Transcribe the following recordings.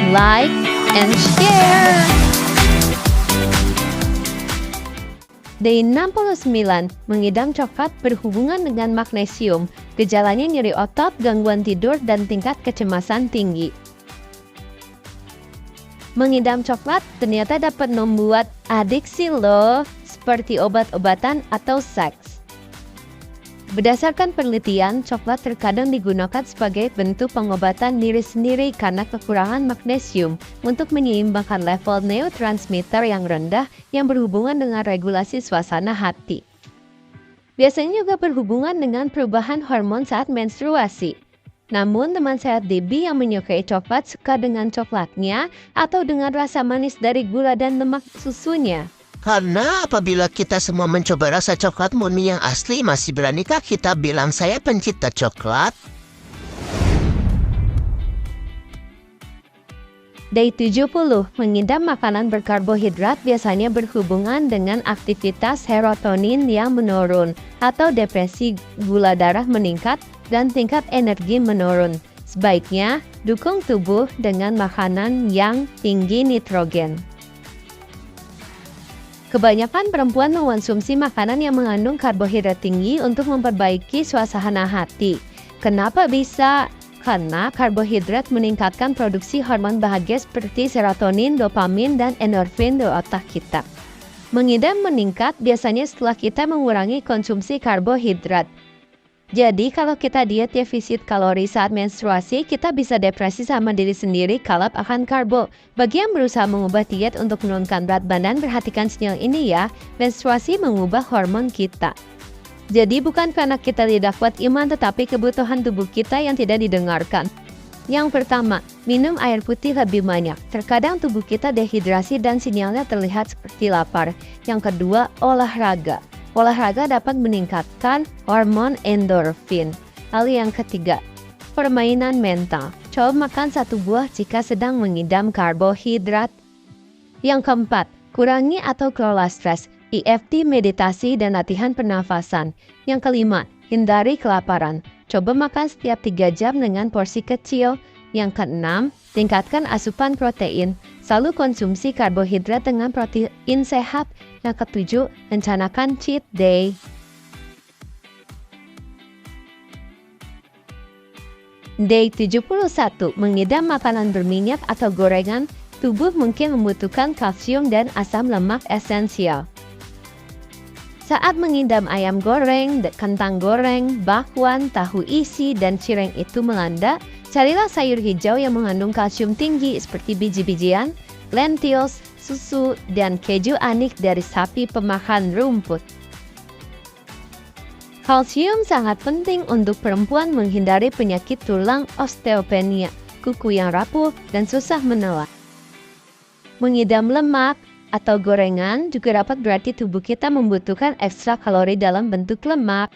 like, and share! Day 69, mengidam coklat berhubungan dengan magnesium, gejalanya nyeri otot, gangguan tidur, dan tingkat kecemasan tinggi. Mengidam coklat ternyata dapat membuat adiksi loh, seperti obat-obatan atau seks. Berdasarkan penelitian, coklat terkadang digunakan sebagai bentuk pengobatan diri sendiri karena kekurangan magnesium untuk menyeimbangkan level neurotransmitter yang rendah yang berhubungan dengan regulasi suasana hati. Biasanya juga berhubungan dengan perubahan hormon saat menstruasi. Namun teman saya Debbie yang menyukai coklat suka dengan coklatnya atau dengan rasa manis dari gula dan lemak susunya. Karena apabila kita semua mencoba rasa coklat murni yang asli, masih beranikah kita bilang saya pencinta coklat? Day 70, mengidam makanan berkarbohidrat biasanya berhubungan dengan aktivitas serotonin yang menurun atau depresi, gula darah meningkat, dan tingkat energi menurun. Sebaiknya, dukung tubuh dengan makanan yang tinggi nitrogen. Kebanyakan perempuan mengonsumsi makanan yang mengandung karbohidrat tinggi untuk memperbaiki suasana hati. Kenapa bisa? Karena karbohidrat meningkatkan produksi hormon bahagia seperti serotonin, dopamin, dan endorfin di otak kita. Mengidam meningkat biasanya setelah kita mengurangi konsumsi karbohidrat. Jadi kalau kita diet defisit kalori saat menstruasi, kita bisa depresi sama diri sendiri kalap akan karbo. Bagi yang berusaha mengubah diet untuk menurunkan berat badan, perhatikan sinyal ini ya, menstruasi mengubah hormon kita. Jadi bukan karena kita tidak kuat iman, tetapi kebutuhan tubuh kita yang tidak didengarkan. Yang pertama, minum air putih lebih banyak. Terkadang tubuh kita dehidrasi dan sinyalnya terlihat seperti lapar. Yang kedua, olahraga. Olahraga dapat meningkatkan hormon endorfin. Lalu yang ketiga, permainan mental. Coba makan satu buah jika sedang mengidam karbohidrat. Yang keempat, kurangi atau kelola stres. EFT, meditasi, dan latihan pernafasan. Yang kelima, hindari kelaparan. Coba makan setiap 3 jam dengan porsi kecil. Yang keenam, tingkatkan asupan protein. Selalu konsumsi karbohidrat dengan protein sehat. Yang ketujuh, rencanakan cheat day. Day 71, mengidam makanan berminyak atau gorengan. Tubuh mungkin membutuhkan kalsium dan asam lemak esensial. Saat mengidam ayam goreng, kentang goreng, bakwan, tahu isi, dan cireng itu melanda, carilah sayur hijau yang mengandung kalsium tinggi seperti biji-bijian, lentils, susu, dan keju anik dari sapi pemakan rumput. Kalsium sangat penting untuk perempuan menghindari penyakit tulang osteopenia, kuku yang rapuh, dan susah menela. Mengidam lemak atau gorengan juga dapat berarti tubuh kita membutuhkan ekstra kalori dalam bentuk lemak.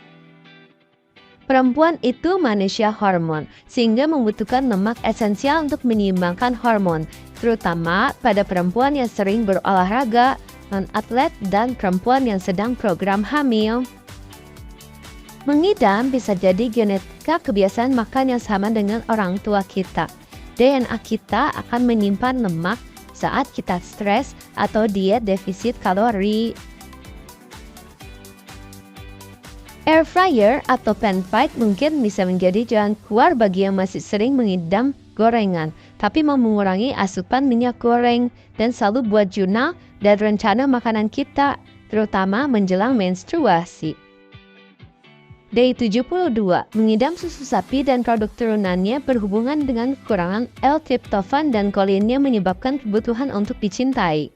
Perempuan itu manusia hormon, sehingga membutuhkan lemak esensial untuk menyeimbangkan hormon, terutama pada perempuan yang sering berolahraga, non-atlet, dan perempuan yang sedang program hamil. Mengidam bisa jadi genetika, kebiasaan makan yang sama dengan orang tua kita. DNA kita akan menyimpan lemak saat kita stres atau diet defisit kalori. Air fryer atau pan fried mungkin bisa menjadi jalan keluar bagi yang masih sering mengidam gorengan, tapi mau mengurangi asupan minyak goreng dan selalu buat jurnal dan rencana makanan kita, terutama menjelang menstruasi. Day 72, mengidam susu sapi dan produk turunannya berhubungan dengan kekurangan L-tryptophan dan kolinnya menyebabkan kebutuhan untuk dicintai.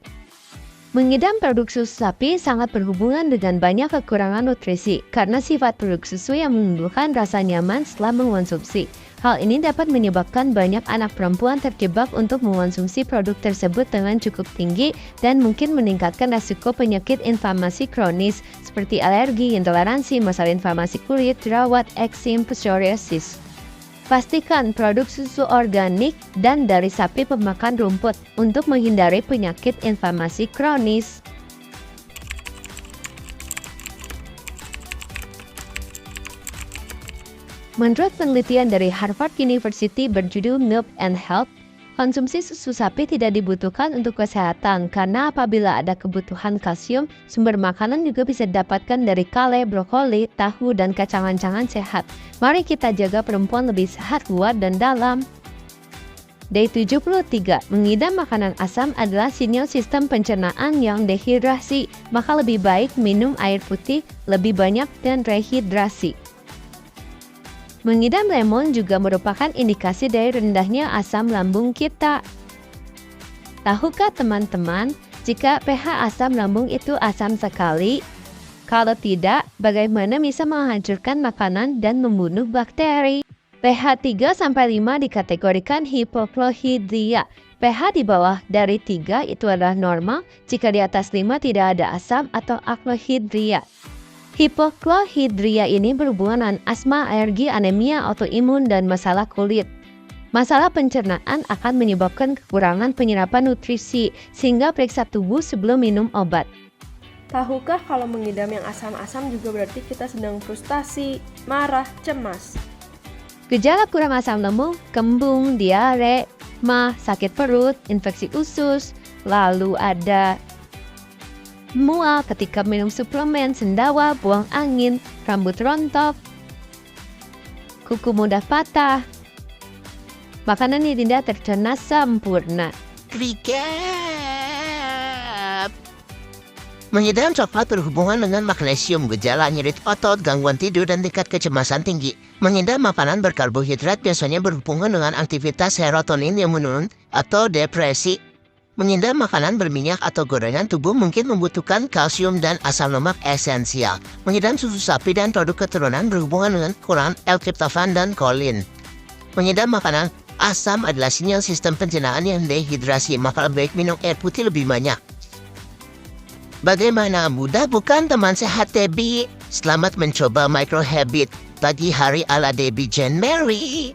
Mengidam produk susu sapi sangat berhubungan dengan banyak kekurangan nutrisi karena sifat produk susu yang menimbulkan rasa nyaman setelah mengonsumsi. Hal ini dapat menyebabkan banyak anak perempuan terjebak untuk mengonsumsi produk tersebut dengan cukup tinggi dan mungkin meningkatkan risiko penyakit inflamasi kronis seperti alergi, intoleransi, masalah inflamasi kulit, jerawat, eksim, psoriasis. Pastikan produk susu organik dan dari sapi pemakan rumput untuk menghindari penyakit inflamasi kronis. Menurut penelitian dari Harvard University berjudul Milk and Health, Konsumsi susu sapi tidak dibutuhkan untuk kesehatan karena apabila ada kebutuhan kalsium, sumber makanan juga bisa didapatkan dari kale, brokoli, tahu, dan kacang-kacangan sehat. Mari kita jaga perempuan lebih sehat, kuat, dan dalam. Day 73. Mengidam makanan asam adalah sinyal sistem pencernaan yang dehidrasi, maka lebih baik minum air putih lebih banyak dan rehidrasi. Mengidam lemon juga merupakan indikasi dari rendahnya asam lambung kita. Tahukah teman-teman, jika pH asam lambung itu asam sekali? Kalau tidak, bagaimana bisa menghancurkan makanan dan membunuh bakteri? pH 3-5 dikategorikan hipoklohidria. pH di bawah dari 3 itu adalah normal, jika di atas 5 tidak ada asam atau aklohidria. Hipoklohidria ini berhubungan dengan asma, alergi, anemia, autoimun, dan masalah kulit. Masalah pencernaan akan menyebabkan kekurangan penyerapan nutrisi, sehingga periksa tubuh sebelum minum obat. Tahukah kalau mengidam yang asam-asam juga berarti kita sedang frustasi, marah, cemas? Gejala kurang asam lambung, kembung, diare, mah, sakit perut, infeksi usus, lalu ada mual ketika minum suplemen, sendawa, buang angin, rambut rontok, kuku mudah patah. Makanan ini tidak tercerna sempurna. Recap. Mengidam coklat berhubungan dengan magnesium, gejala nyeri otot, gangguan tidur, dan tingkat kecemasan tinggi. Mengidam makanan berkarbohidrat biasanya berhubungan dengan aktivitas serotonin yang menurun atau depresi. Mengidam makanan berminyak atau gorengan tubuh mungkin membutuhkan kalsium dan asam lemak esensial. Mengidam susu sapi dan produk keturunan berhubungan dengan kekurangan L-tryptophan dan kolin. Mengidam makanan asam adalah sinyal sistem pencernaan yang dehidrasi, maka lebih baik minum air putih lebih banyak. Bagaimana mudah bukan teman sehat Debbie? Selamat mencoba micro habit pagi hari ala Debbie Jane Mary.